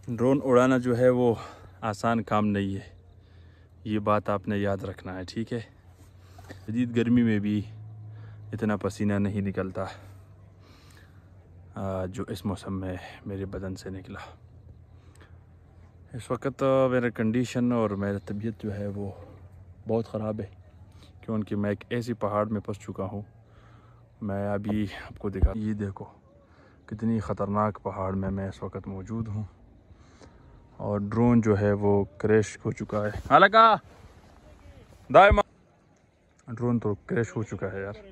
Drone उड़ाना जो है वो आसान काम नहीं है, ये बात आपने याद रखना है, ठीक है। शदीद गर्मी में भी इतना पसीना नहीं निकलता जो इस मौसम में मेरे बदन से निकला। इस वक्त मेरा कंडीशन और मेरा तबीयत जो है वो बहुत ख़राब है, क्योंकि मैं एक ऐसी पहाड़ में फंस चुका हूँ। मैं अभी आपको दिखा, ये देखो कितनी ख़तरनाक पहाड़ में मैं इस वक्त मौजूद हूँ, और ड्रोन जो है वो क्रैश हो चुका है। हालांकि दायमा ड्रोन तो क्रैश हो चुका है यार।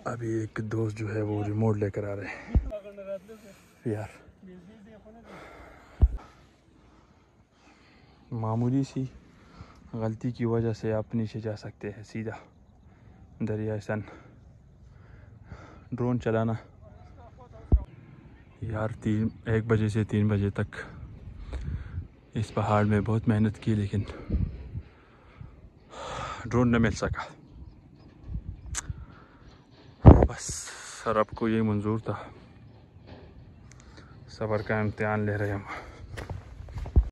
अभी एक दोस्त जो है वो रिमोट लेकर आ रहे हैं यार। मामूली सी गलती की वजह से आप नीचे जा सकते हैं सीधा दरिया सन। ड्रोन चलाना यार 1 बजे से 3 बजे तक इस पहाड़ में बहुत मेहनत की, लेकिन ड्रोन न मिल सका। बस रब को ये मंजूर था, सब्र का इम्तिहान ले रहे हम।